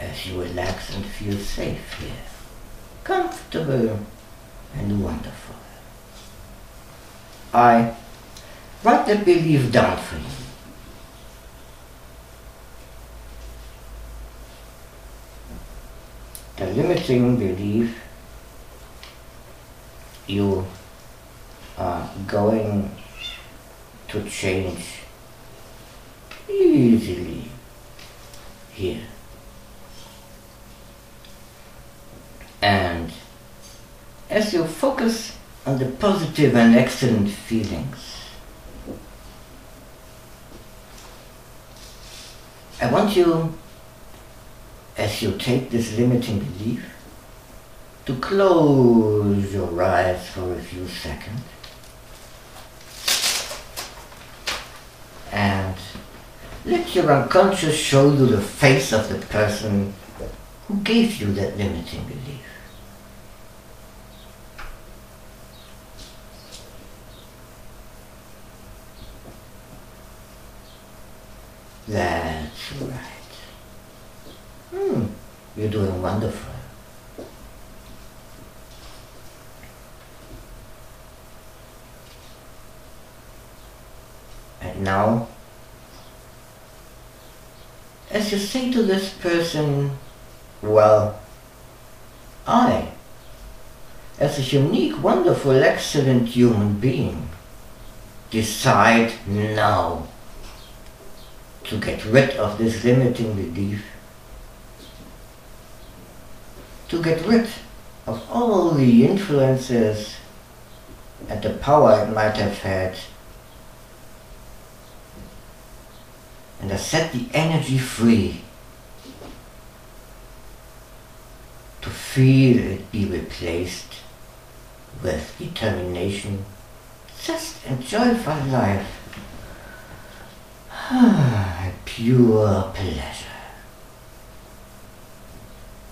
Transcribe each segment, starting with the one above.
as you relax and feel safe here, comfortable and wonderful. I write the belief down for you. The limiting belief you are going to change easily here. And as you focus on the positive and excellent feelings, I want you, as you take this limiting belief, to close your eyes for a few seconds and let your unconscious show you the face of the person who gave you that limiting belief. That's right. You're doing wonderful. And now, as you say to this person, well, I, as a unique, wonderful, excellent human being, decide now to get rid of this limiting belief, to get rid of all the influences and the power it might have had, and I set the energy free to feel it be replaced with determination, zest and joyful life, pure pleasure.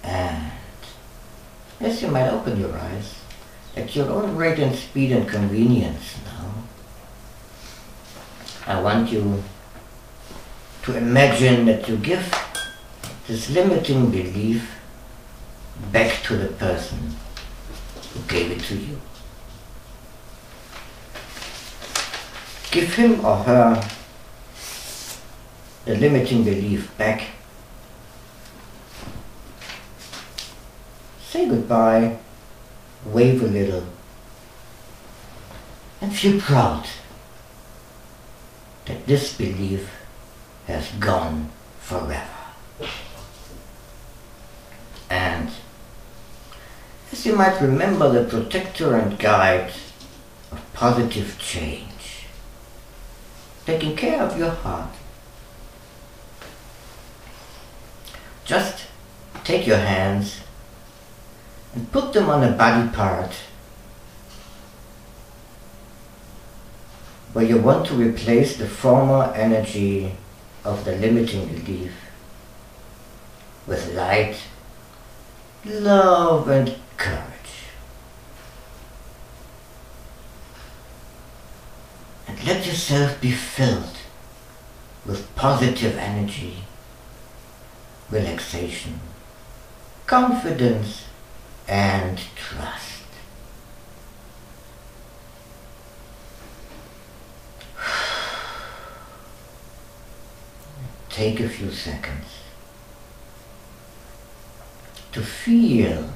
And as you might open your eyes, at your own rate and speed and convenience now, I want you to imagine that you give this limiting belief back to the person who gave it to you. Give him or her the limiting belief back. Say goodbye, wave a little, and feel proud that this belief has gone forever. And as you might remember, the protector and guide of positive change, taking care of your heart, just take your hands and put them on a body part where you want to replace the former energy of the limiting belief with light, love and courage. And let yourself be filled with positive energy, relaxation, confidence and trust. Take a few seconds to feel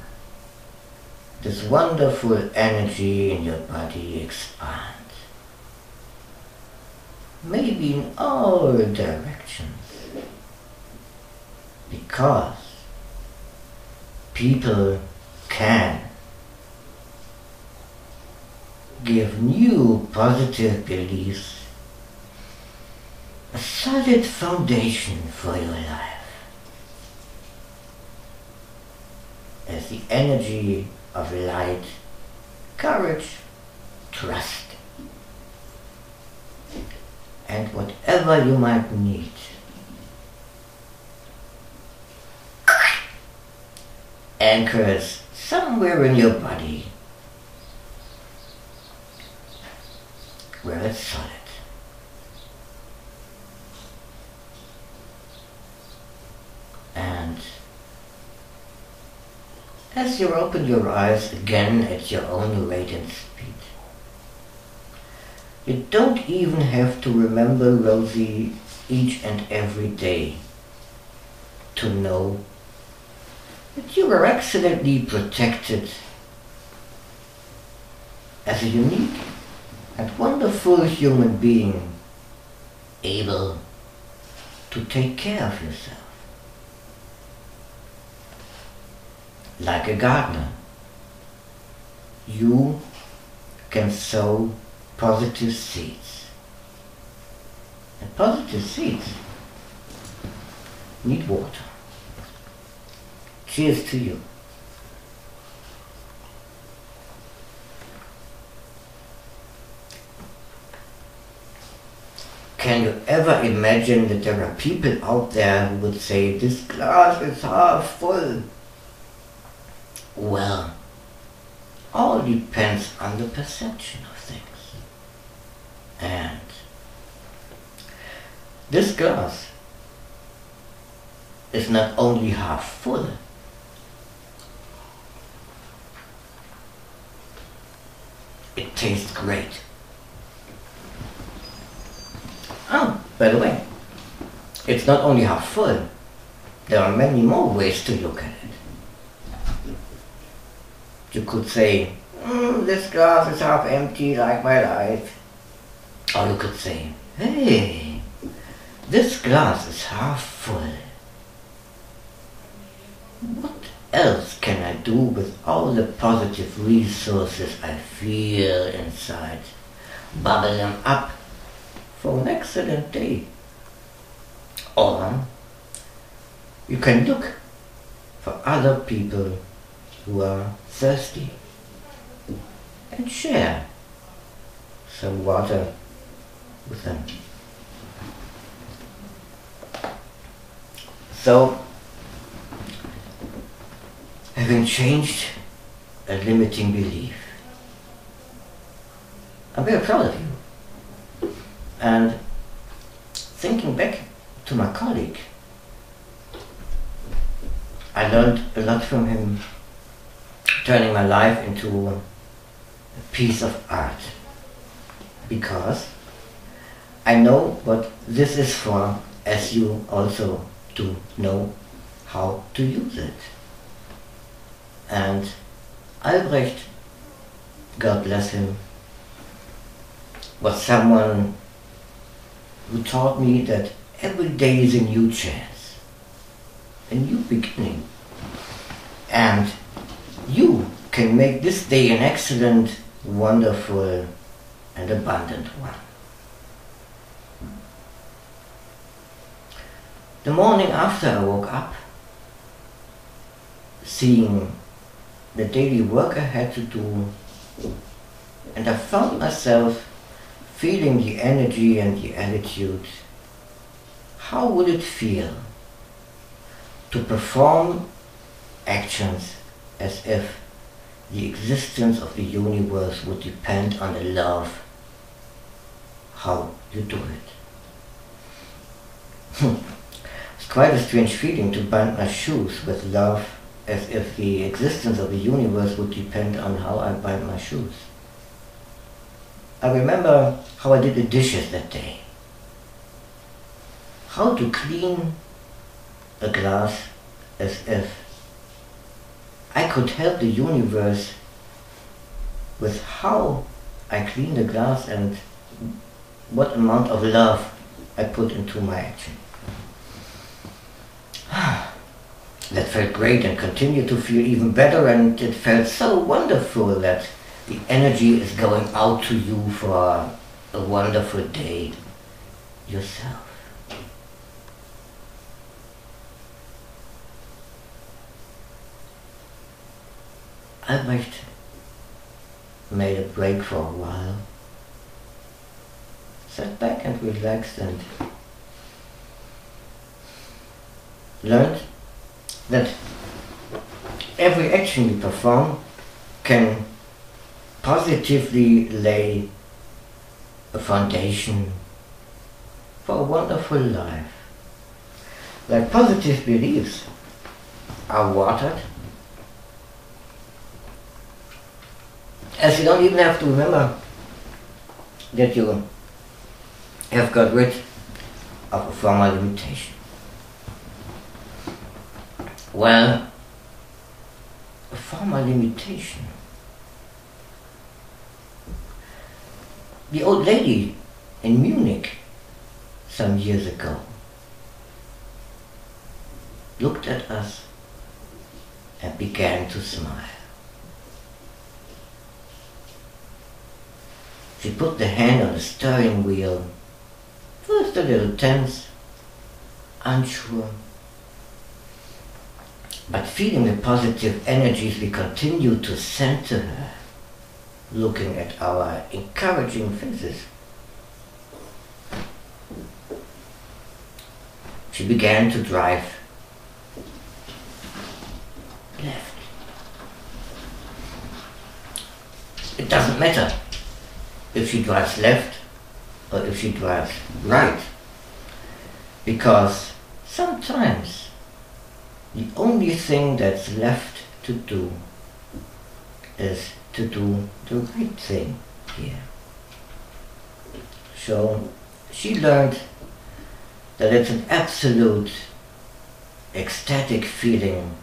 this wonderful energy in your body expand, maybe in all directions, because people can give new positive beliefs a solid foundation for your life, as the energy of light, courage, trust, and whatever you might need anchors somewhere in your body where it's solid. And as you open your eyes again at your own rate and speed. You don't even have to remember Rosie each and every day to know that you were excellently protected as a unique and wonderful human being, able to take care of yourself. Like a gardener, you can sow positive seeds. And positive seeds need water. Cheers to you. Can you ever imagine that there are people out there who would say, this glass is half full? Well, all depends on the perception of things. And this glass is not only half full, it tastes great. Oh, by the way, it's not only half full, there are many more ways to look at it. You could say, this glass is half empty like my life. Or you could say, hey, this glass is half full. What else can I do with all the positive resources I feel inside? Bubble them up for an excellent day. Or you can look for other people who are thirsty and share some water with them. So, having changed a limiting belief, I'm very proud of you. And thinking back to my colleague, I learned a lot from him, turning my life into a piece of art. Because I know what this is for, as you also do know how to use it. And Albrecht, God bless him, was someone who taught me that every day is a new chance, a new beginning. And you can make this day an excellent, wonderful, and abundant one. The morning after I woke up, seeing the daily work I had to do, and I found myself feeling the energy and the attitude. How would it feel to perform actions as if the existence of the universe would depend on the love how you do it? It's quite a strange feeling to bind my shoes with love, as if the existence of the universe would depend on how I bind my shoes. I remember how I did the dishes that day. How to clean a glass as if I could help the universe with how I clean the glass and what amount of love I put into my action. That felt great and continued to feel even better, and it felt so wonderful that the energy is going out to you for a wonderful day yourself. Albrecht made a break for a while, sat back and relaxed, and learned that every action you perform can positively lay a foundation for a wonderful life. Like positive beliefs are watered As you don't even have to remember that you have got rid of a formal limitation. Well, a formal limitation. The old lady in Munich some years ago looked at us and began to smile. She put the hand on the steering wheel, first a little tense, unsure, but feeling the positive energies we continued to send to her, looking at our encouraging faces. She began to drive left. It doesn't matter if she drives left or if she drives right, because sometimes the only thing that's left to do is to do the right thing here. So she learned that it's an absolute ecstatic feeling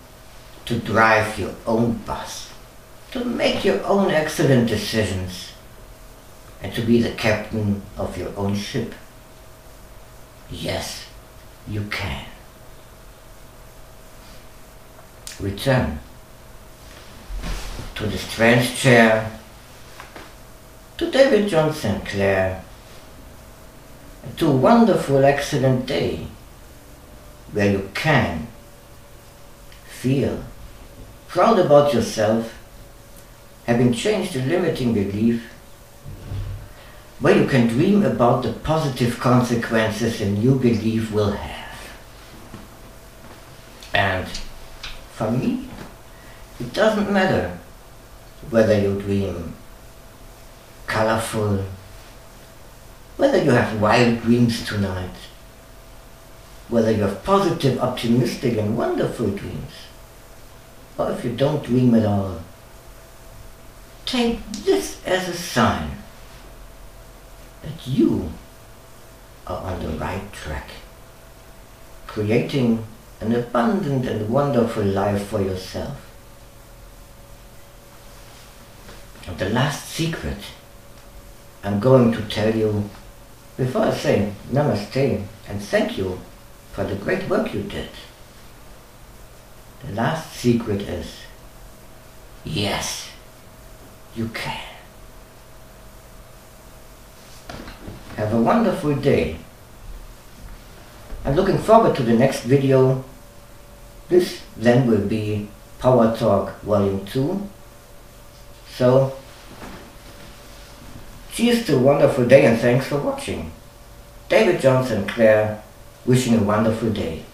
to drive your own bus, to make your own excellent decisions, and to be the captain of your own ship. Yes, you can. Return to the strange chair, to David John StClair, and to a wonderful, excellent day where you can feel proud about yourself, having changed the limiting belief, where you can dream about the positive consequences a new belief will have. And for me, it doesn't matter whether you dream colorful, whether you have wild dreams tonight, whether you have positive, optimistic and wonderful dreams, or if you don't dream at all. Take this as a sign that you are on the right track, creating an abundant and wonderful life for yourself. And the last secret I'm going to tell you before I say namaste and thank you for the great work you did. The last secret is, yes, you can. Have a wonderful day. I'm looking forward to the next video. This then will be Power Talk Volume 2. So, cheers to a wonderful day and thanks for watching. David John StClair, wishing a wonderful day.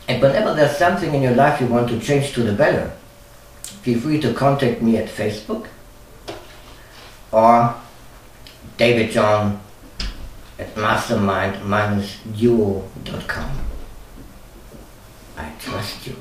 And whenever there's something in your life you want to change to the better, feel free to contact me at Facebook or David John at mastermind-duo.com. I trust you.